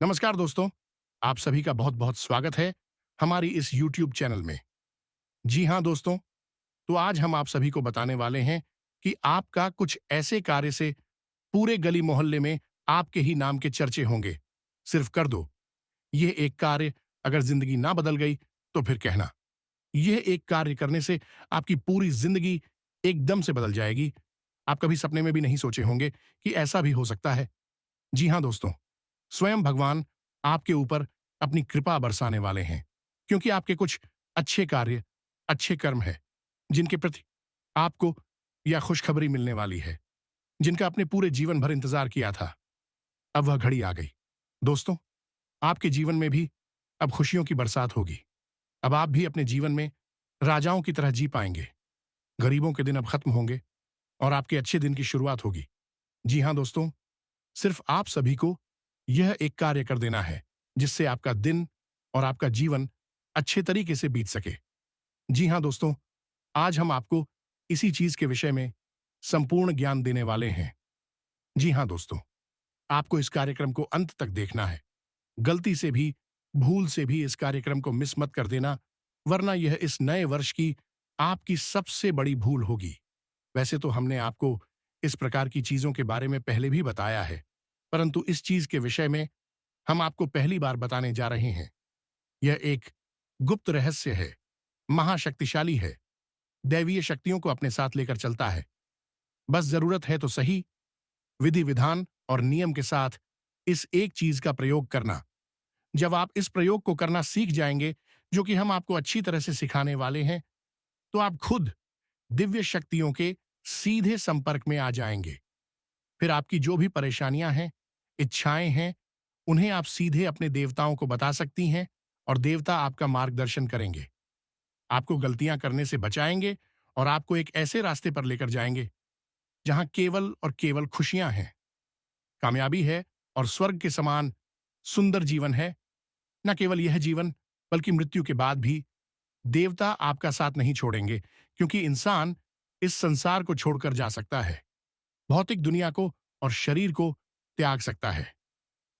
नमस्कार दोस्तों, आप सभी का बहुत बहुत स्वागत है हमारी इस YouTube चैनल में। जी हाँ दोस्तों, तो आज हम आप सभी को बताने वाले हैं कि आपका कुछ ऐसे कार्य से पूरे गली मोहल्ले में आपके ही नाम के चर्चे होंगे। सिर्फ कर दो, यह एक कार्य अगर जिंदगी ना बदल गई तो फिर कहना। यह एक कार्य करने से आपकी पूरी जिंदगी एकदम से बदल जाएगी। आप कभी सपने में भी नहीं सोचे होंगे कि ऐसा भी हो सकता है। जी हाँ दोस्तों, स्वयं भगवान आपके ऊपर अपनी कृपा बरसाने वाले हैं, क्योंकि आपके कुछ अच्छे कार्य, अच्छे कर्म हैं, जिनके प्रति आपको यह खुशखबरी मिलने वाली है, जिनका आपने पूरे जीवन भर इंतजार किया था। अब वह घड़ी आ गई। दोस्तों, आपके जीवन में भी अब खुशियों की बरसात होगी। अब आप भी अपने जीवन में राजाओं की तरह जी पाएंगे। गरीबों के दिन अब खत्म होंगे और आपके अच्छे दिन की शुरुआत होगी। जी हाँ दोस्तों, सिर्फ आप सभी को यह एक कार्य कर देना है, जिससे आपका दिन और आपका जीवन अच्छे तरीके से बीत सके। जी हाँ दोस्तों, आज हम आपको इसी चीज के विषय में संपूर्ण ज्ञान देने वाले हैं। जी हाँ दोस्तों, आपको इस कार्यक्रम को अंत तक देखना है। गलती से भी, भूल से भी इस कार्यक्रम को मिस मत कर देना, वरना यह इस नए वर्ष की आपकी सबसे बड़ी भूल होगी। वैसे तो हमने आपको इस प्रकार की चीजों के बारे में पहले भी बताया है, परंतु इस चीज के विषय में हम आपको पहली बार बताने जा रहे हैं। यह एक गुप्त रहस्य है, महाशक्तिशाली है, दैवीय शक्तियों को अपने साथ लेकर चलता है। बस जरूरत है तो सही, विधि विधान और नियम के साथ इस एक चीज का प्रयोग करना। जब आप इस प्रयोग को करना सीख जाएंगे, जो कि हम आपको अच्छी तरह से सिखाने वाले हैं, तो आप खुद दिव्य शक्तियों के सीधे संपर्क में आ जाएंगे। फिर आपकी जो भी परेशानियां हैं, इच्छाएं हैं, उन्हें आप सीधे अपने देवताओं को बता सकती हैं और देवता आपका मार्गदर्शन करेंगे, आपको गलतियां करने से बचाएंगे और आपको एक ऐसे रास्ते पर लेकर जाएंगे जहां केवल और केवल खुशियां हैं, कामयाबी है और स्वर्ग के समान सुंदर जीवन है। न केवल यह जीवन, बल्कि मृत्यु के बाद भी देवता आपका साथ नहीं छोड़ेंगे, क्योंकि इंसान इस संसार को छोड़कर जा सकता है, भौतिक दुनिया को और शरीर को त्याग सकता है,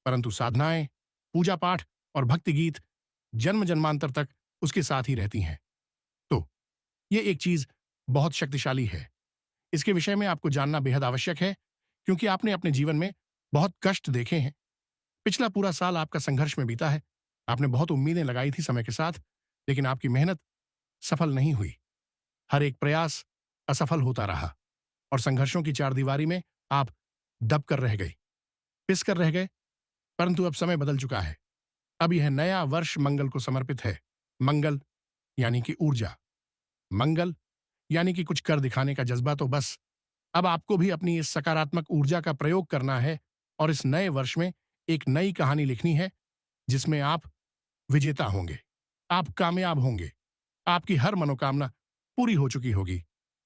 परंतु साधनाएं, पूजा पाठ और भक्ति गीत जन्म जन्मांतर तक उसके साथ ही रहती हैं। तो ये एक चीज बहुत शक्तिशाली है। इसके विषय में आपको जानना बेहद आवश्यक है, क्योंकि आपने अपने जीवन में बहुत कष्ट देखे हैं। पिछला पूरा साल आपका संघर्ष में बीता है। आपने बहुत उम्मीदें लगाई थी समय के साथ, लेकिन आपकी मेहनत सफल नहीं हुई। हर एक प्रयास असफल होता रहा और संघर्षों की चारदीवारी में आप दब कर रह गए, पिस कर रह गए। परंतु अब समय बदल चुका है। अब यह नया वर्ष मंगल को समर्पित है। मंगल यानी कि ऊर्जा, मंगल यानी कि कुछ कर दिखाने का जज्बा। तो बस अब आपको भी अपनी इस सकारात्मक ऊर्जा का प्रयोग करना है और इस नए वर्ष में एक नई कहानी लिखनी है, जिसमें आप विजेता होंगे, आप कामयाब होंगे, आपकी हर मनोकामना पूरी हो चुकी होगी।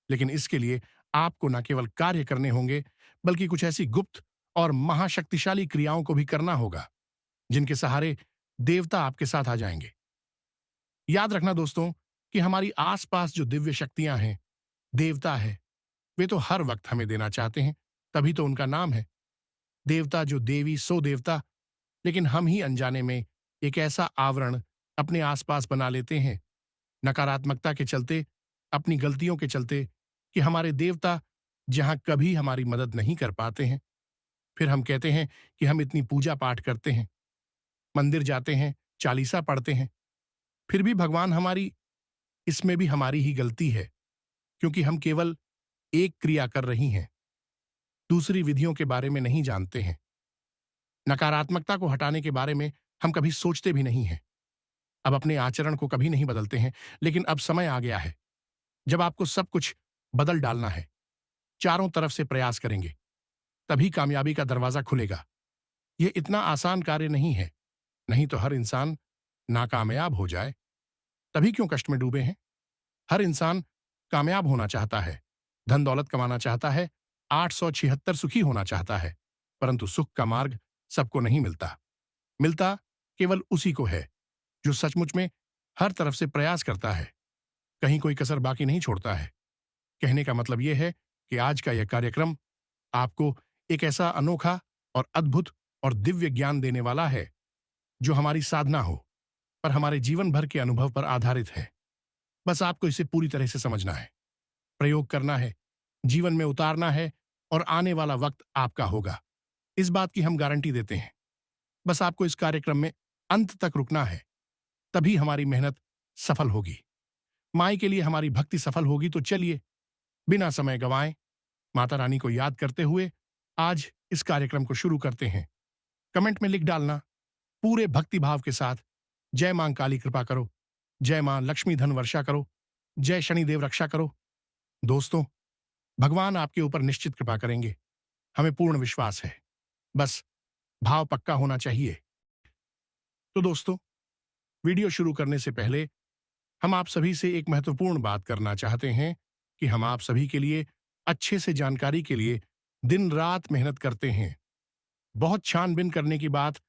लेकिन इसके लिए आपको न केवल कार्य करने होंगे, बल्कि कुछ ऐसी गुप्त और महाशक्तिशाली क्रियाओं को भी करना होगा, जिनके सहारे देवता आपके साथ आ जाएंगे। याद रखना दोस्तों कि हमारी आसपास जो दिव्य शक्तियां हैं, देवता है, वे तो हर वक्त हमें देना चाहते हैं, तभी तो उनका नाम है देवता। जो देवी सो देवता। लेकिन हम ही अनजाने में एक ऐसा आवरण अपने आसपास बना लेते हैं, नकारात्मकता के चलते, अपनी गलतियों के चलते, कि हमारे देवता जहां कभी हमारी मदद नहीं कर पाते हैं। फिर हम कहते हैं कि हम इतनी पूजा पाठ करते हैं, मंदिर जाते हैं, चालीसा पढ़ते हैं, फिर भी भगवान हमारी, इसमें भी हमारी ही गलती है, क्योंकि हम केवल एक क्रिया कर रही हैं, दूसरी विधियों के बारे में नहीं जानते हैं। नकारात्मकता को हटाने के बारे में हम कभी सोचते भी नहीं हैं। अब अपने आचरण को कभी नहीं बदलते हैं। लेकिन अब समय आ गया है जब आपको सब कुछ बदल डालना है। चारों तरफ से प्रयास करेंगे, तभी कामयाबी का दरवाजा खुलेगा। यह इतना आसान कार्य नहीं है, नहीं तो हर इंसान नाकामयाब हो जाए। तभी क्यों कष्ट में डूबे हैं? हर इंसान कामयाब होना चाहता है, धन दौलत कमाना चाहता है, 876 सुखी होना चाहता है, परंतु सुख का मार्ग सबको नहीं मिलता। मिलता केवल उसी को है जो सचमुच में हर तरफ से प्रयास करता है, कहीं कोई कसर बाकी नहीं छोड़ता है। कहने का मतलब यह है कि आज का यह कार्यक्रम आपको एक ऐसा अनोखा और अद्भुत और दिव्य ज्ञान देने वाला है, जो हमारी साधना हो, पर हमारे जीवन भर के अनुभव पर आधारित है। बस आपको इसे पूरी तरह से समझना है, प्रयोग करना है, जीवन में उतारना है और आने वाला वक्त आपका होगा। इस बात की हम गारंटी देते हैं। बस आपको इस कार्यक्रम में अंत तक रुकना है, तभी हमारी मेहनत सफल होगी। माई के लिए हमारी भक्ति सफल होगी। तो चलिए, बिना समय गंवाए माता रानी को याद करते हुए आज इस कार्यक्रम को शुरू करते हैं। कमेंट में लिख डालना पूरे भक्ति भाव के साथ, जय मां काली कृपा करो, जय मां लक्ष्मी धन वर्षा करो, जय शनिदेव रक्षा करो। दोस्तों, भगवान आपके ऊपर निश्चित कृपा करेंगे, हमें पूर्ण विश्वास है। बस भाव पक्का होना चाहिए। तो दोस्तों, वीडियो शुरू करने से पहले हम आप सभी से एक महत्वपूर्ण बात करना चाहते हैं कि हम आप सभी के लिए अच्छे से जानकारी के लिए दिन रात मेहनत करते हैं। बहुत छानबीन करने की बात,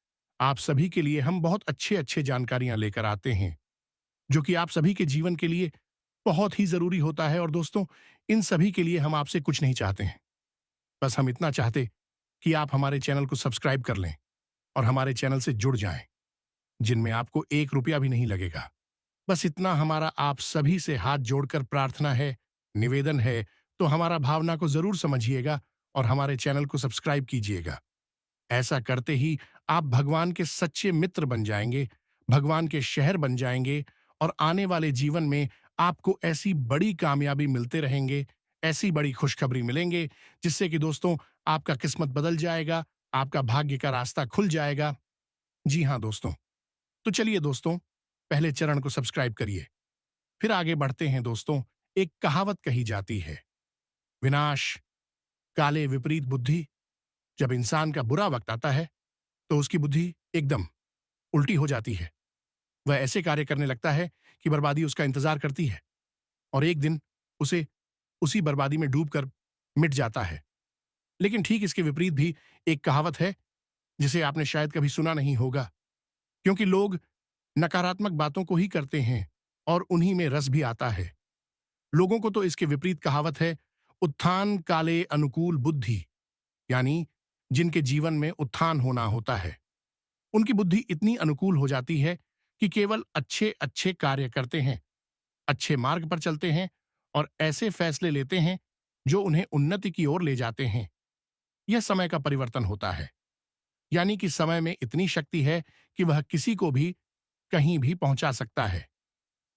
आप सभी के लिए हम बहुत अच्छे अच्छे जानकारियां लेकर आते हैं, जो कि आप सभी के जीवन के लिए बहुत ही जरूरी होता है। और दोस्तों, इन सभी के लिए हम आपसे कुछ नहीं चाहते हैं। बस हम इतना चाहते कि आप हमारे चैनल को सब्सक्राइब कर लें और हमारे चैनल से जुड़ जाएं, जिनमें आपको 1 रुपया भी नहीं लगेगा। बस इतना हमारा आप सभी से हाथ जोड़कर प्रार्थना है, निवेदन है। तो हमारा भावना को जरूर समझिएगा और हमारे चैनल को सब्सक्राइब कीजिएगा। ऐसा करते ही आप भगवान के सच्चे मित्र बन जाएंगे, भगवान के शहर बन जाएंगे और आने वाले जीवन में आपको ऐसी बड़ी कामयाबी मिलते रहेंगे, ऐसी बड़ी खुशखबरी मिलेंगे, जिससे कि दोस्तों आपका किस्मत बदल जाएगा, आपका भाग्य का रास्ता खुल जाएगा। जी हाँ दोस्तों, तो चलिए दोस्तों, पहले चरण को सब्सक्राइब करिए, फिर आगे बढ़ते हैं। दोस्तों, एक कहावत कही जाती है, विनाश काले विपरीत बुद्धि। जब इंसान का बुरा वक्त आता है तो उसकी बुद्धि एकदम उल्टी हो जाती है। वह ऐसे कार्य करने लगता है कि बर्बादी उसका इंतजार करती है और एक दिन उसे उसी बर्बादी में डूबकर मिट जाता है। लेकिन ठीक इसके विपरीत भी एक कहावत है, जिसे आपने शायद कभी सुना नहीं होगा, क्योंकि लोग नकारात्मक बातों को ही करते हैं और उन्हीं में रस भी आता है। लोगों को तो इसके विपरीत कहावत है, उत्थान काले अनुकूल बुद्धि, यानी जिनके जीवन में उत्थान होना होता है, उनकी बुद्धि इतनी अनुकूल हो जाती है कि केवल अच्छे अच्छे कार्य करते हैं, अच्छे मार्ग पर चलते हैं और ऐसे फैसले लेते हैं जो उन्हें उन्नति की ओर ले जाते हैं। यह समय का परिवर्तन होता है, यानी कि समय में इतनी शक्ति है कि वह किसी को भी कहीं भी पहुंचा सकता है।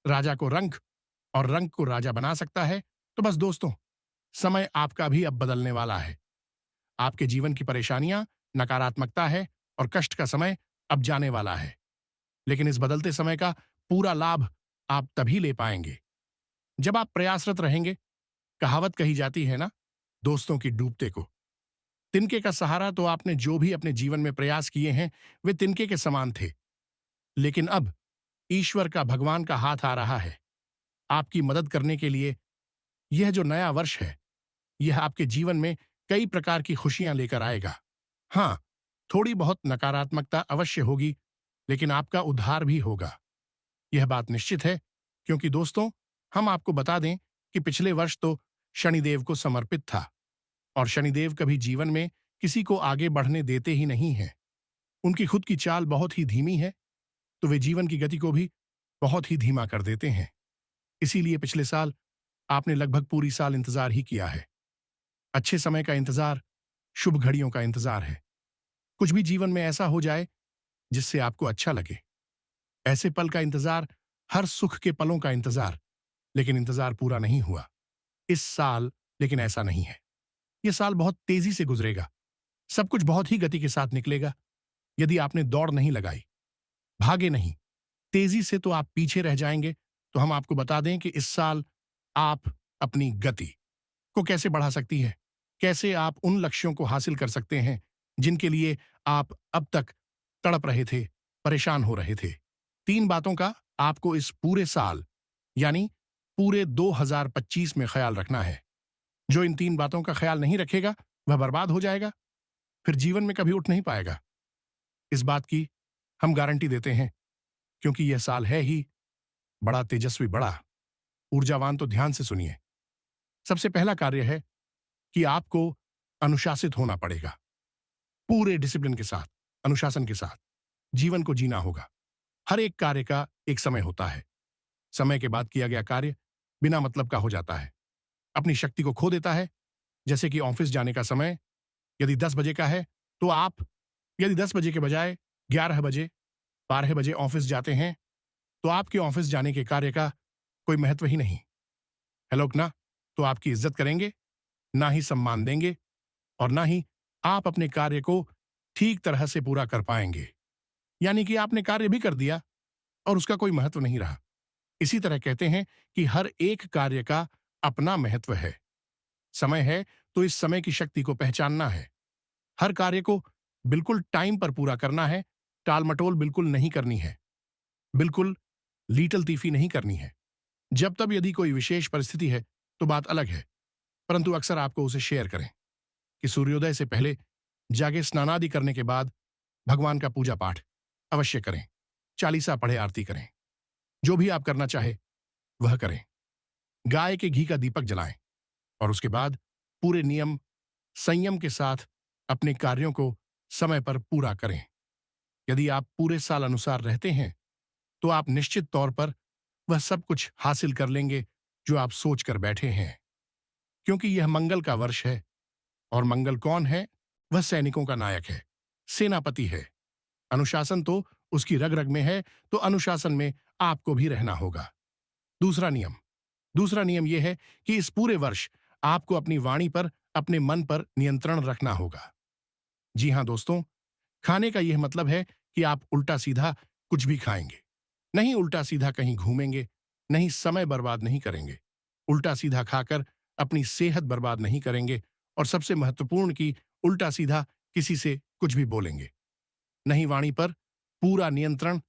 राजा को रंक और रंक को राजा बना सकता है। तो बस दोस्तों, समय आपका भी अब बदलने वाला है। आपके जीवन की परेशानियां, नकारात्मकता है और कष्ट का समय अब जाने वाला है। लेकिन इस बदलते समय का पूरा लाभ आप तभी ले पाएंगे जब आप प्रयासरत रहेंगे। कहावत कही जाती है ना, दोस्तों की डूबते को। तिनके का सहारा तो आपने जो भी अपने जीवन में प्रयास किए हैं, वे तिनके के समान थे। लेकिन अब ईश्वर का, भगवान का हाथ आ रहा है आपकी मदद करने के लिए। यह जो नया वर्ष है, यह आपके जीवन में कई प्रकार की खुशियां लेकर आएगा। हां, थोड़ी बहुत नकारात्मकता अवश्य होगी, लेकिन आपका उद्धार भी होगा। यह बात निश्चित है, क्योंकि दोस्तों, हम आपको बता दें कि पिछले वर्ष तो शनिदेव को समर्पित था और शनिदेव कभी जीवन में किसी को आगे बढ़ने देते ही नहीं हैं। उनकी खुद की चाल बहुत ही धीमी है, तो वे जीवन की गति को भी बहुत ही धीमा कर देते हैं। इसीलिए पिछले साल आपने लगभग पूरी साल इंतजार ही किया है। अच्छे समय का इंतजार, शुभ घड़ियों का इंतजार है। कुछ भी जीवन में ऐसा हो जाए जिससे आपको अच्छा लगे, ऐसे पल का इंतजार, हर सुख के पलों का इंतजार। लेकिन इंतजार पूरा नहीं हुआ इस साल। लेकिन ऐसा नहीं है, यह साल बहुत तेजी से गुजरेगा, सब कुछ बहुत ही गति के साथ निकलेगा। यदि आपने दौड़ नहीं लगाई, भागे नहीं तेजी से, तो आप पीछे रह जाएंगे। तो हम आपको बता दें कि इस साल आप अपनी गति को कैसे बढ़ा सकती है, कैसे आप उन लक्ष्यों को हासिल कर सकते हैं जिनके लिए आप अब तक तड़प रहे थे, परेशान हो रहे थे। 3 बातों का आपको इस पूरे साल, यानी पूरे 2025 में ख्याल रखना है। जो इन 3 बातों का ख्याल नहीं रखेगा, वह बर्बाद हो जाएगा, फिर जीवन में कभी उठ नहीं पाएगा। इस बात की हम गारंटी देते हैं, क्योंकि यह साल है ही बड़ा तेजस्वी, बड़ा ऊर्जावान। तो ध्यान से सुनिए। सबसे पहला कार्य है कि आपको अनुशासित होना पड़ेगा, पूरे डिसिप्लिन के साथ, अनुशासन के साथ। जीवन को जीना होगा। हर एक कार्य का एक समय होता है। समय के बाद किया गया कार्य बिना मतलब का हो जाता है, अपनी शक्ति को खो देता है। जैसे कि ऑफिस जाने का समय यदि 10 बजे का है, तो आप यदि 10 बजे के बजाय 11 बजे, 12 बजे ऑफिस जाते हैं, तो आपके ऑफिस जाने के कार्य का कोई महत्व ही नहीं है। लोग ना तो आपकी इज्जत करेंगे, ना ही सम्मान देंगे, और ना ही आप अपने कार्य को ठीक तरह से पूरा कर पाएंगे। यानी कि आपने कार्य भी कर दिया और उसका कोई महत्व नहीं रहा। इसी तरह कहते हैं कि हर एक कार्य का अपना महत्व है। समय है तो इस समय की शक्ति को पहचानना है। हर कार्य को बिल्कुल टाइम पर पूरा करना है, टाल-मटोल बिल्कुल नहीं करनी है, बिल्कुल लीटल-तीफी नहीं करनी है। जब तब यदि कोई विशेष परिस्थिति है तो बात अलग है, परंतु अक्सर आपको उसे शेयर करें कि सूर्योदय से पहले जागे स्नानादि करने के बाद भगवान का पूजा पाठ अवश्य करें, चालीसा पढ़े, आरती करें। जो भी आप करना चाहे वह करें। गाय के घी का दीपक जलाएं और उसके बाद पूरे नियम संयम के साथ अपने कार्यों को समय पर पूरा करें। यदि आप पूरे साल अनुसार रहते हैं तो आप निश्चित तौर पर वह सब कुछ हासिल कर लेंगे जो आप सोच कर बैठे हैं, क्योंकि यह मंगल का वर्ष है। और मंगल कौन है? वह सैनिकों का नायक है, सेनापति है। अनुशासन तो उसकी रग रग में है, तो अनुशासन में आपको भी रहना होगा। दूसरा नियम यह है कि इस पूरे वर्ष आपको अपनी वाणी पर, अपने मन पर नियंत्रण रखना होगा। जी हां दोस्तों, खाने का यह मतलब है कि आप उल्टा सीधा कुछ भी खाएंगे नहीं, उल्टा सीधा कहीं घूमेंगे नहीं, समय बर्बाद नहीं करेंगे, उल्टा सीधा खाकर अपनी सेहत बर्बाद नहीं करेंगे, और सबसे महत्वपूर्ण कि उल्टा सीधा किसी से कुछ भी बोलेंगे नहीं। वाणी पर पूरा नियंत्रण,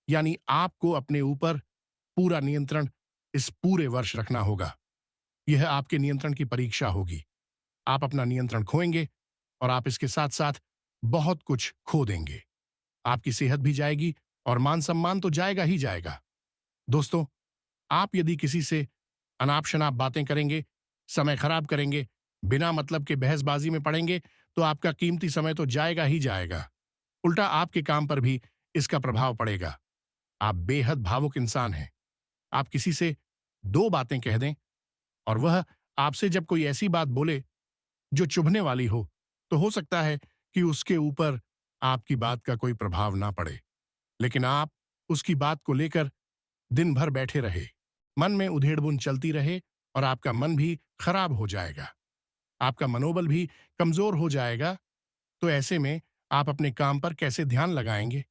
यानी आपको अपने ऊपर पूरा नियंत्रण इस पूरे वर्ष रखना होगा। यह आपके नियंत्रण की परीक्षा होगी। आप अपना नियंत्रण खोएंगे और आप इसके साथ साथ बहुत कुछ खो देंगे। आपकी सेहत भी जाएगी और मान सम्मान तो जाएगा ही जाएगा। दोस्तों, आप यदि किसी से अनाप शनाप बातें करेंगे, समय खराब करेंगे, बिना मतलब के बहसबाजी में पड़ेंगे, तो आपका कीमती समय तो जाएगा ही जाएगा। उल्टा आपके काम पर भी इसका प्रभाव पड़ेगा। आप बेहद भावुक इंसान हैं। आप किसी से दो बातें कह दें और वह आपसे जब कोई ऐसी बात बोले जो चुभने वाली हो, तो हो सकता है कि उसके ऊपर आपकी बात का कोई प्रभाव ना पड़े, लेकिन आप उसकी बात को लेकर दिन भर बैठे रहे, मन में उधेड़-बुन चलती रहे, और आपका मन भी खराब हो जाएगा, आपका मनोबल भी कमजोर हो जाएगा। तो ऐसे में आप अपने काम पर कैसे ध्यान लगाएंगे?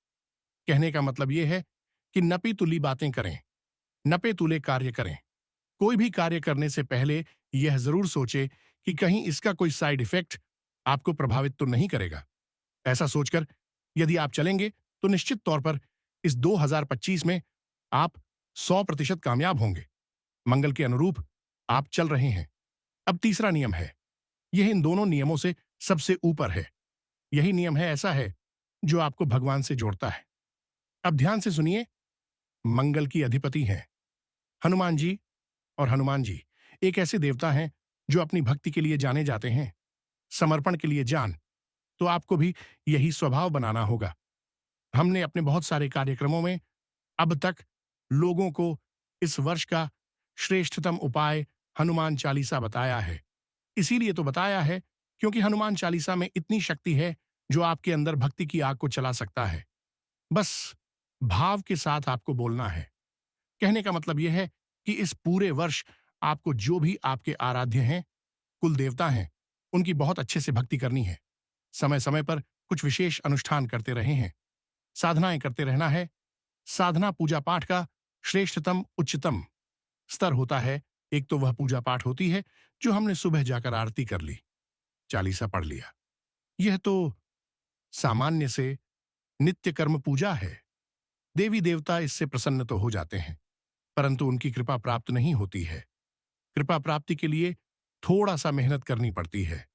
कहने का मतलब यह है कि नपी-तुली बातें करें, नपे-तुले कार्य करें। कोई भी कार्य करने से पहले यह जरूर सोचे कि कहीं इसका कोई साइड इफेक्ट आपको प्रभावित तो नहीं करेगा। ऐसा सोचकर यदि आप चलेंगे तो निश्चित तौर पर इस 2025 में आप 100% कामयाब होंगे। मंगल के अनुरूप आप चल रहे हैं। अब तीसरा नियम है, यह इन दोनों नियमों से सबसे ऊपर है। यही नियम है, ऐसा है जो आपको भगवान से जोड़ता है। अब ध्यान से सुनिए। मंगल की अधिपति हैं हनुमान जी, और हनुमान जी एक ऐसे देवता हैं जो अपनी भक्ति के लिए जाने जाते हैं, समर्पण के लिए जान। तो आपको भी यही स्वभाव बनाना होगा। हमने अपने बहुत सारे कार्यक्रमों में अब तक लोगों को इस वर्ष का श्रेष्ठतम उपाय हनुमान चालीसा बताया है। इसीलिए तो बताया है क्योंकि हनुमान चालीसा में इतनी शक्ति है जो आपके अंदर भक्ति की आग को चला सकता है। बस भाव के साथ आपको बोलना है। कहने का मतलब यह है कि इस पूरे वर्ष आपको जो भी आपके आराध्य हैं, कुल देवता हैं, उनकी बहुत अच्छे से भक्ति करनी है। समय समय पर कुछ विशेष अनुष्ठान करते रहे हैं, साधनाएं करते रहना है। साधना पूजा पाठ का श्रेष्ठतम उच्चतम स्तर होता है। एक तो वह पूजा पाठ होती है जो हमने सुबह जाकर आरती कर ली, चालीसा पढ़ लिया। यह तो सामान्य से नित्य कर्म पूजा है। देवी देवता इससे प्रसन्न तो हो जाते हैं, परंतु उनकी कृपा प्राप्त नहीं होती है। कृपा प्राप्ति के लिए थोड़ा सा मेहनत करनी पड़ती है,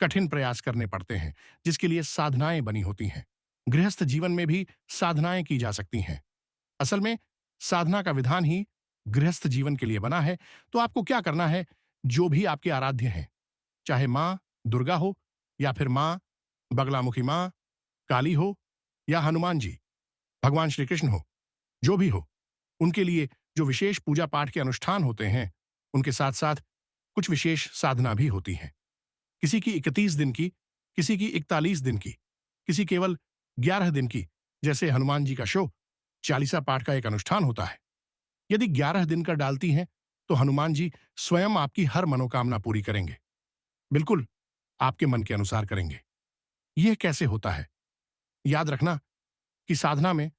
कठिन प्रयास करने पड़ते हैं, जिसके लिए साधनाएं बनी होती हैं। गृहस्थ जीवन में भी साधनाएं की जा सकती हैं। असल में साधना का विधान ही गृहस्थ जीवन के लिए बना है। तो आपको क्या करना है? जो भी आपके आराध्य हैं, चाहे मां दुर्गा हो, या फिर मां बगलामुखी मां काली हो, या हनुमान जी, भगवान श्री कृष्ण हो, जो भी हो, उनके लिए जो विशेष पूजा पाठ के अनुष्ठान होते हैं, उनके साथ साथ कुछ विशेष साधना भी होती हैं। किसी की 31 दिन की, किसी की 41 दिन की, किसी केवल 11 दिन की, जैसे हनुमान जी का शो चालीसा पाठ का एक अनुष्ठान होता है। यदि 11 दिन का डालती हैं, तो हनुमान जी स्वयं आपकी हर मनोकामना पूरी करेंगे। बिल्कुल, आपके मन के अनुसार करेंगे। यह कैसे होता है? याद रखना कि साधना में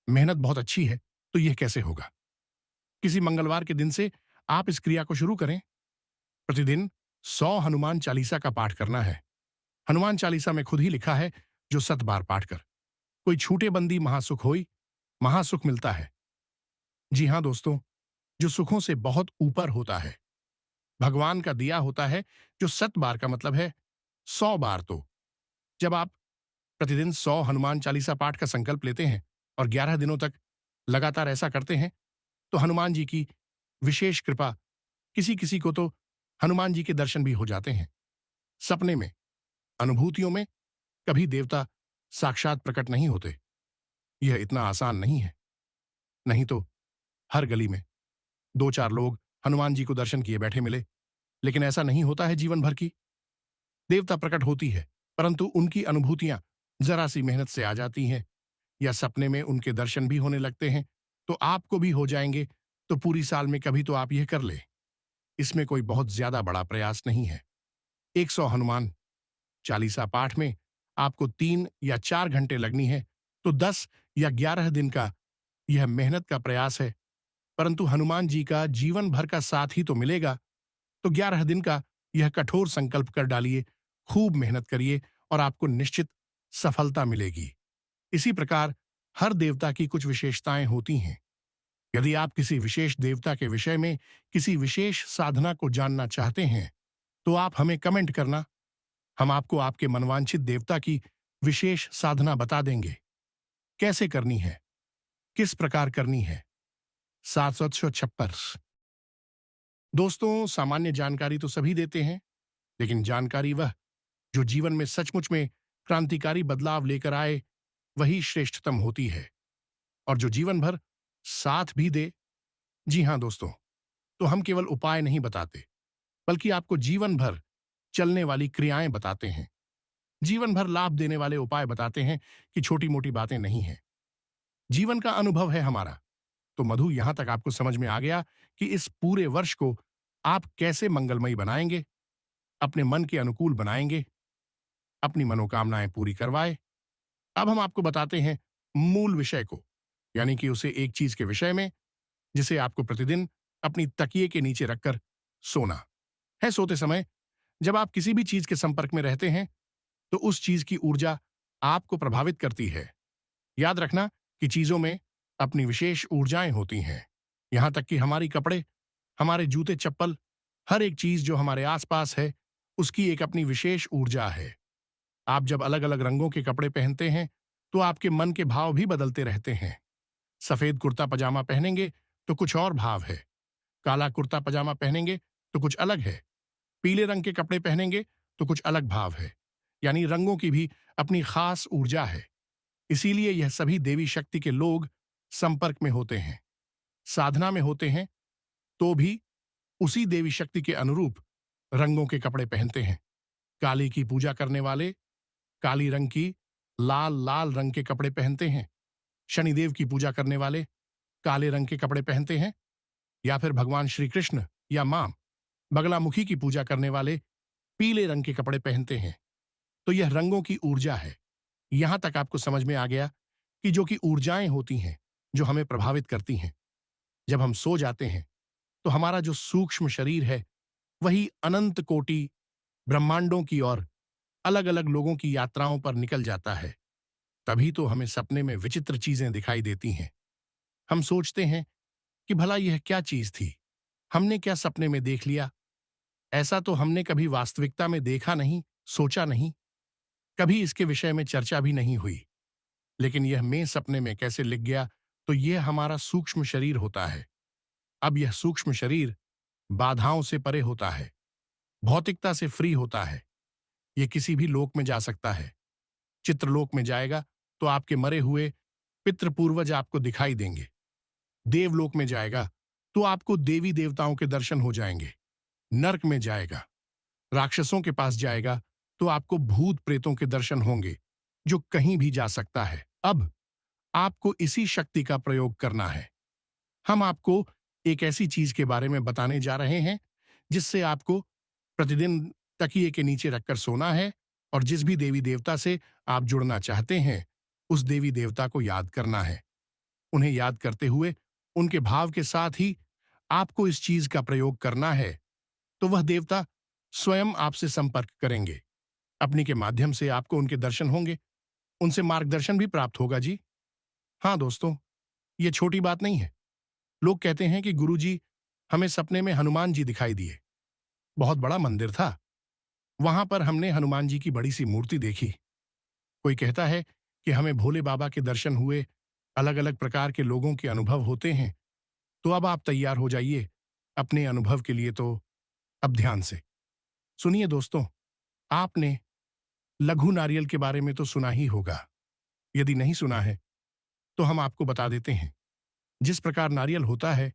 मेहनत बहुत अच्छी है, तो यह कैसे होगा? किसी मंगलवार के दिन से आप इस क्रिया को शुरू करें। प्रतिदिन 100 हनुमान चालीसा का पाठ करना है। हनुमान चालीसा में खुद ही लिखा है, जो 7 बार पाठ कर कोई छूटे बंदी महासुख होई, महासुख मिलता है। जी हां दोस्तों, जो सुखों से बहुत ऊपर होता है, भगवान का दिया होता है, जो 7 बार का मतलब है 100 बार। तो जब आप प्रतिदिन 100 हनुमान चालीसा पाठ का संकल्प लेते हैं और 11 दिनों तक लगातार ऐसा करते हैं, तो हनुमान जी की विशेष कृपा, किसी किसी को तो हनुमान जी के दर्शन भी हो जाते हैं। सपने में, अनुभूतियों में कभी देवता साक्षात प्रकट नहीं होते। यह इतना आसान नहीं है। नहीं तो हर गली में 2-4 लोग हनुमान जी को दर्शन किए बैठे मिले, लेकिन ऐसा नहीं होता है जीवन भर की। देवता प्रकट होती है, परंतु उनकी अनुभूतियां जरा सी मेहनत से आ जाती हैं, या सपने में उनके दर्शन भी होने लगते हैं, तो आपको भी हो जाएंगे, तो पूरी साल में कभी तो आप यह कर ले। इसमें कोई बहुत ज्यादा बड़ा प्रयास नहीं है। 100 हनुमान चालीसा पाठ में आपको 3 या 4 घंटे लगनी है, तो 10 या 11 दिन का यह मेहनत का प्रयास है, परंतु हनुमान जी का जीवन भर का साथ ही तो मिलेगा। तो 11 दिन का यह कठोर संकल्प कर डालिए, खूब मेहनत करिए और आपको निश्चित सफलता मिलेगी। इसी प्रकार हर देवता की कुछ विशेषताएं होती हैं। यदि आप किसी विशेष देवता के विषय में किसी विशेष साधना को जानना चाहते हैं, तो आप हमें कमेंट करना। हम आपको आपके मनवांछित देवता की विशेष साधना बता देंगे। कैसे करनी है, किस प्रकार करनी है। 756। दोस्तों, सामान्य जानकारी तो सभी देते हैं, लेकिन जानकारी वह जो जीवन में सचमुच में क्रांतिकारी बदलाव लेकर आए, वही श्रेष्ठतम होती है, और जो जीवन भर साथ भी दे। जी हां दोस्तों, तो हम केवल उपाय नहीं बताते, बल्कि आपको जीवन भर चलने वाली क्रियाएं बताते हैं। जीवन भर लाभ देने वाले उपाय बताते हैं कि छोटी मोटी बातें नहीं हैं। जीवन का अनुभव है हमारा। तो मधु, यहां तक आपको समझ में आ गया कि इस पूरे वर्ष को आप कैसे मंगलमयी बनाएंगे, अपने मन के अनुकूल बनाएंगे, अपनी मनोकामनाएं पूरी करवाए। अब हम आपको बताते हैं मूल विषय को, यानी कि उसे एक चीज के विषय में, जिसे आपको प्रतिदिन अपनी तकिए के नीचे रखकर सोना है। सोते समय जब आप किसी भी चीज के संपर्क में रहते हैं, तो उस चीज की ऊर्जा आपको प्रभावित करती है। याद रखना कि चीजों में अपनी विशेष ऊर्जाएं होती हैं। यहां तक कि हमारी कपड़े, हमारे जूते चप्पल, हर एक चीज जो हमारे आसपास है, उसकी एक अपनी विशेष ऊर्जा है। आप जब अलग अलग रंगों के कपड़े पहनते हैं, तो आपके मन के भाव भी बदलते रहते हैं। सफेद कुर्ता पजामा पहनेंगे तो कुछ और भाव है, काला कुर्ता पजामा पहनेंगे तो कुछ अलग है, पीले रंग के कपड़े पहनेंगे तो कुछ अलग भाव है। यानी रंगों की भी अपनी खास ऊर्जा है। इसीलिए यह सभी देवी शक्ति के लोग संपर्क में होते हैं, साधना में होते हैं, तो भी उसी देवी शक्ति के अनुरूप रंगों के कपड़े पहनते हैं। काली की पूजा करने वाले काली रंग की लाल लाल रंग के कपड़े पहनते हैं। शनिदेव की पूजा करने वाले काले रंग के कपड़े पहनते हैं, या फिर भगवान श्री कृष्ण या मां बगलामुखी की पूजा करने वाले पीले रंग के कपड़े पहनते हैं। तो यह रंगों की ऊर्जा है। यहां तक आपको समझ में आ गया कि जो कि ऊर्जाएं होती हैं, जो हमें प्रभावित करती हैं। जब हम सो जाते हैं, तो हमारा जो सूक्ष्म शरीर है, वही अनंत कोटि ब्रह्मांडों की और अलग अलग लोगों की यात्राओं पर निकल जाता है। तभी तो हमें सपने में विचित्र चीजें दिखाई देती हैं। हम सोचते हैं कि भला यह क्या चीज थी, हमने क्या सपने में देख लिया। ऐसा तो हमने कभी वास्तविकता में देखा नहीं, सोचा नहीं, कभी इसके विषय में चर्चा भी नहीं हुई। लेकिन यह मैं सपने में कैसे लिख गया, तो यह हमारा सूक्ष्म शरीर होता है। अब यह सूक्ष्म शरीर बाधाओं से परे होता है, भौतिकता से फ्री होता है। यह किसी भी लोक में जा सकता है। चित्रलोक में जाएगा तो आपके मरे हुए पितृ पूर्वज आपको दिखाई देंगे। देवलोक में जाएगा तो आपको देवी देवताओं के दर्शन हो जाएंगे। नर्क में जाएगा, राक्षसों के पास जाएगा तो आपको भूत प्रेतों के दर्शन होंगे, जो कहीं भी जा सकता है। अब आपको इसी शक्ति का प्रयोग करना है। हम आपको एक ऐसी चीज के बारे में बताने जा रहे हैं जिससे आपको प्रतिदिन तकिए के नीचे रखकर सोना है और जिस भी देवी देवता से आप जुड़ना चाहते हैं उस देवी देवता को याद करना है। उन्हें याद करते हुए उनके भाव के साथ ही आपको इस चीज का प्रयोग करना है, तो वह देवता स्वयं आपसे संपर्क करेंगे। अपनी के माध्यम से आपको उनके दर्शन होंगे, उनसे मार्गदर्शन भी प्राप्त होगा जी। हाँ दोस्तों, ये छोटी बात नहीं है। लोग कहते हैं कि गुरुजी, हमें सपने में हनुमान जी दिखाई दिए। बहुत बड़ा मंदिर था, वहां पर हमने हनुमान जी की बड़ी सी मूर्ति देखी। कोई कहता है कि हमें भोले बाबा के दर्शन हुए। अलग अलग प्रकार के लोगों के अनुभव होते हैं। तो अब आप तैयार हो जाइए अपने अनुभव के लिए। तो अब ध्यान से सुनिए दोस्तों, आपने लघु नारियल के बारे में तो सुना ही होगा। यदि नहीं सुना है तो हम आपको बता देते हैं। जिस प्रकार नारियल होता है,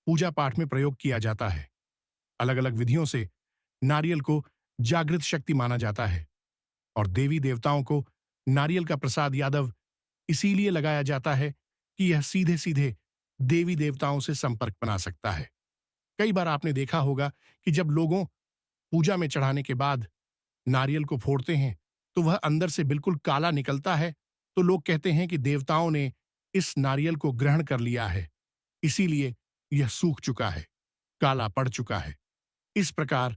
पूजा पाठ में प्रयोग किया जाता है। अलग अलग विधियों से नारियल को जागृत शक्ति माना जाता है और देवी देवताओं को नारियल का प्रसाद यादव इसीलिए लगाया जाता है कि यह सीधे सीधे देवी देवताओं से संपर्क बना सकता है। कई बार आपने देखा होगा कि जब लोगों पूजा में चढ़ाने के बाद नारियल को फोड़ते हैं तो वह अंदर से बिल्कुल काला निकलता है, तो लोग कहते हैं कि देवताओं ने इस नारियल को ग्रहण कर लिया है, इसीलिए यह सूख चुका है, काला पड़ चुका है। इस प्रकार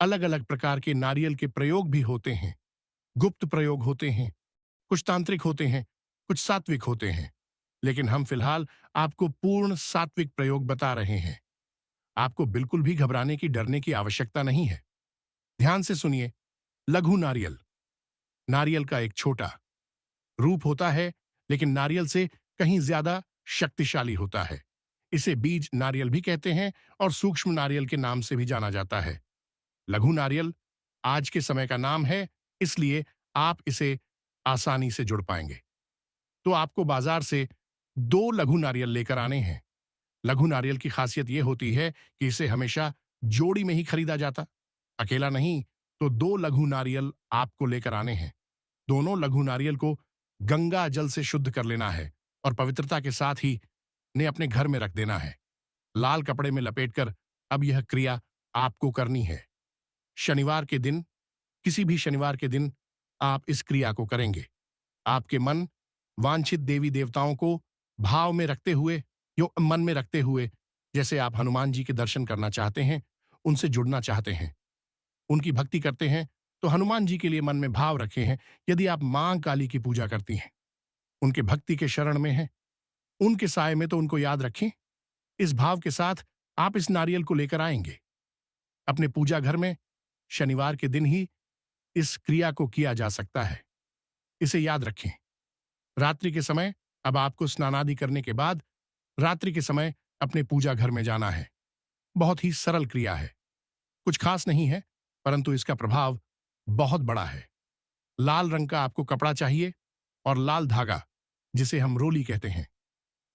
अलग अलग प्रकार के नारियल के प्रयोग भी होते हैं। गुप्त प्रयोग होते हैं, कुछ तांत्रिक होते हैं, कुछ सात्विक होते हैं, लेकिन हम फिलहाल आपको पूर्ण सात्विक प्रयोग बता रहे हैं। आपको बिल्कुल भी घबराने की, डरने की आवश्यकता नहीं है। ध्यान से सुनिए। लघु नारियल, नारियल का एक छोटा रूप होता है, लेकिन नारियल से कहीं ज्यादा शक्तिशाली होता है। इसे बीज नारियल भी कहते हैं और सूक्ष्म नारियल के नाम से भी जाना जाता है। लघु नारियल आज के समय का नाम है, इसलिए आप इसे आसानी से जुड़ पाएंगे। तो आपको बाजार से 2 लघु नारियल लेकर आने हैं। लघु नारियल की खासियत यह होती है कि इसे हमेशा जोड़ी में ही खरीदा जाता, अकेला नहीं। तो 2 लघु नारियल आपको लेकर आने हैं। दोनों लघु नारियल को गंगा जल से शुद्ध कर लेना है और पवित्रता के साथ ही ने अपने घर में रख देना है। लाल कपड़े में लपेटकर अब यह क्रिया आपको करनी है। शनिवार के दिन, किसी भी शनिवार के दिन आप इस क्रिया को करेंगे। आपके मन वांछित देवी देवताओं को भाव में रखते हुए, मन में रखते हुए, जैसे आप हनुमान जी के दर्शन करना चाहते हैं, उनसे जुड़ना चाहते हैं, उनकी भक्ति करते हैं, तो हनुमान जी के लिए मन में भाव रखे हैं। यदि आप मां काली की पूजा करती हैं, उनके भक्ति के शरण में हैं, उनके साय में, तो उनको याद रखें। इस भाव के साथ आप इस नारियल को लेकर आएंगे। अपने पूजा घर में शनिवार के दिन ही इस क्रिया को किया जा सकता है। इसे याद रखें। रात्रि के समय अब आपको स्नानादि करने के बाद रात्रि के समय अपने पूजा घर में जाना है। बहुत ही सरल क्रिया है, कुछ खास नहीं है, परंतु इसका प्रभाव बहुत बड़ा है। लाल रंग का आपको कपड़ा चाहिए और लाल धागा, जिसे हम रोली कहते हैं।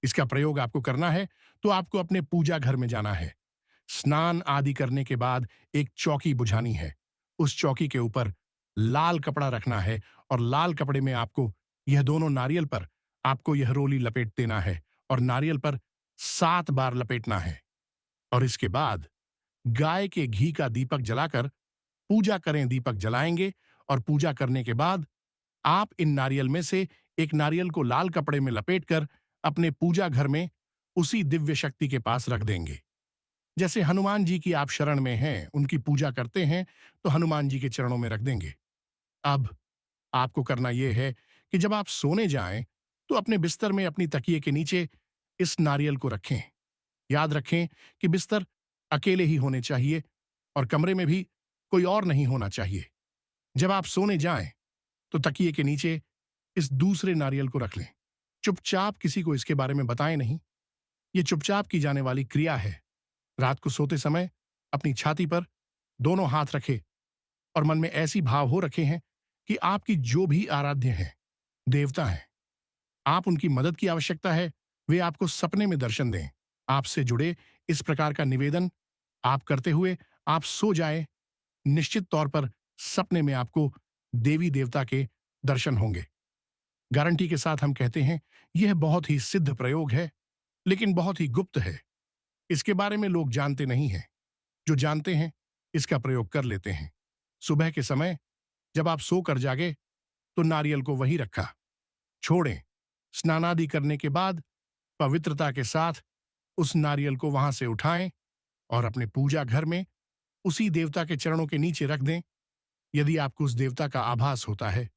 इसका प्रयोग आपको करना है तो आपको अपने पूजा घर में जाना है। स्नान आदि करने के बाद एक चौकी बुझानी है। उस चौकी के ऊपर लाल कपड़ा रखना है और लाल कपड़े में आपको यह दोनों नारियल पर आपको यह रोली लपेट देना है और नारियल पर 7 बार लपेटना है। और इसके बाद गाय के घी का दीपक जलाकर पूजा करें। दीपक जलाएंगे और पूजा करने के बाद आप इन नारियल में से एक नारियल को लाल कपड़े में लपेटकर अपने पूजा घर में उसी दिव्य शक्ति के पास रख देंगे। जैसे हनुमान जी की आप शरण में हैं, उनकी पूजा करते हैं, तो हनुमान जी के चरणों में रख देंगे। अब आपको करना यह है कि जब आप सोने जाएं, तो अपने बिस्तर में अपनी तकिए के नीचे इस नारियल को रखें। याद रखें कि बिस्तर अकेले ही होने चाहिए और कमरे में भी कोई और नहीं होना चाहिए। जब आप सोने जाएं, तो तकिए के नीचे इस दूसरे नारियल को रख लें। चुपचाप, किसी को इसके बारे में बताएं नहीं। ये चुपचाप की जाने वाली क्रिया है। रात को सोते समय अपनी छाती पर दोनों हाथ रखें और मन में ऐसी भाव हो रखे हैं कि आपकी जो भी आराध्य हैं, देवता हैं, आप उनकी मदद की आवश्यकता है, वे आपको सपने में दर्शन दें। आपसे जुड़े इस प्रकार का निवेदन आप करते हुए आप सो जाएं, निश्चित तौर पर सपने में आपको देवी देवता के दर्शन होंगे। गारंटी के साथ हम कहते हैं, यह बहुत ही सिद्ध प्रयोग है, लेकिन बहुत ही गुप्त है। इसके बारे में लोग जानते नहीं हैं। जो जानते हैं, इसका प्रयोग कर लेते हैं। सुबह के समय जब आप सोकर जागे, तो नारियल को वहीं रखा छोड़ें। स्नानादि करने के बाद पवित्रता के साथ उस नारियल को वहां से उठाएं और अपने पूजा घर में उसी देवता के चरणों के नीचे रख दें। यदि आपको उस देवता का आभास होता है,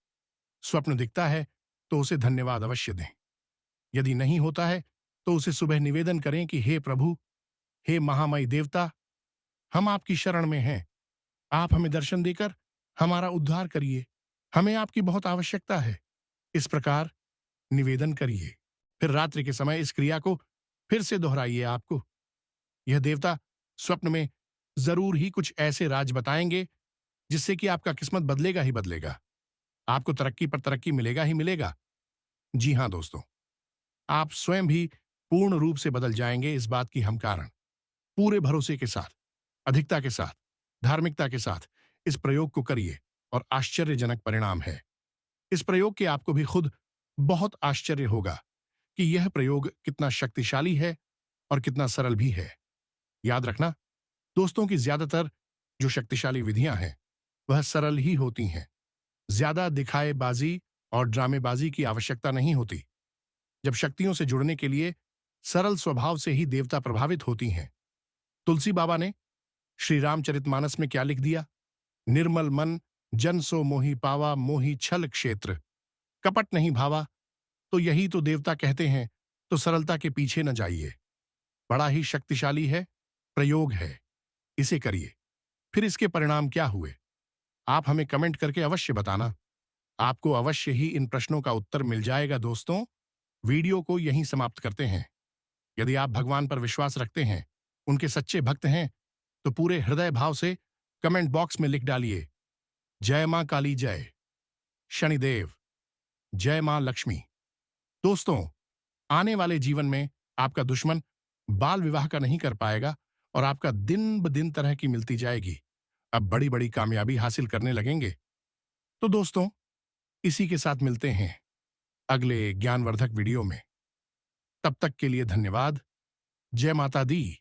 स्वप्न दिखता है, तो उसे धन्यवाद अवश्य दें। यदि नहीं होता है, तो उसे सुबह निवेदन करें कि हे प्रभु, हे महामय देवता, हम आपकी शरण में हैं। आप हमें दर्शन देकर हमारा उद्धार करिए। हमें आपकी बहुत आवश्यकता है। इस प्रकार निवेदन करिए। फिर रात्रि के समय इस क्रिया को फिर से दोहराइए। आपको यह देवता स्वप्न में जरूर ही कुछ ऐसे राज बताएंगे जिससे कि आपका किस्मत बदलेगा ही बदलेगा। आपको तरक्की पर तरक्की मिलेगा ही मिलेगा। जी हां दोस्तों, आप स्वयं भी पूर्ण रूप से बदल जाएंगे। इस बात की हम कारण पूरे भरोसे के साथ, अधिकता के साथ, धार्मिकता के साथ इस प्रयोग को करिए और आश्चर्यजनक परिणाम है। इस प्रयोग के आपको भी खुद बहुत आश्चर्य होगा कि यह प्रयोग कितना शक्तिशाली है और कितना सरल भी है। याद रखना दोस्तों कि ज्यादातर जो शक्तिशाली विधियां हैं, वह सरल ही होती हैं। ज्यादा दिखाएबाजी और ड्रामेबाजी की आवश्यकता नहीं होती। जब शक्तियों से जुड़ने के लिए सरल स्वभाव से ही देवता प्रभावित होती हैं। तुलसी बाबा ने श्री रामचरितमानस में क्या लिख दिया? निर्मल मन जन सो मोहि पावा, मोहि छल क्षेत्र। कपट नहीं भावा, तो यही तो देवता कहते हैं। तो सरलता के पीछे न जाइए। बड़ा ही शक्तिशाली है, प्रयोग है। इसे करिए। फिर इसके परिणाम क्या हुए, आप हमें कमेंट करके अवश्य बताना। आपको अवश्य ही इन प्रश्नों का उत्तर मिल जाएगा। दोस्तों, वीडियो को यहीं समाप्त करते हैं। यदि आप भगवान पर विश्वास रखते हैं, उनके सच्चे भक्त हैं, तो पूरे हृदय भाव से कमेंट बॉक्स में लिख डालिए, जय मां काली, जय शनिदेव, जय मां लक्ष्मी। दोस्तों, आने वाले जीवन में आपका दुश्मन बाल विवाह का नहीं कर पाएगा और आपका दिन ब दिन तरह की मिलती जाएगी। अब बड़ी बड़ी कामयाबी हासिल करने लगेंगे। तो दोस्तों, इसी के साथ मिलते हैं अगले ज्ञानवर्धक वीडियो में। तब तक के लिए धन्यवाद। जय माता दी।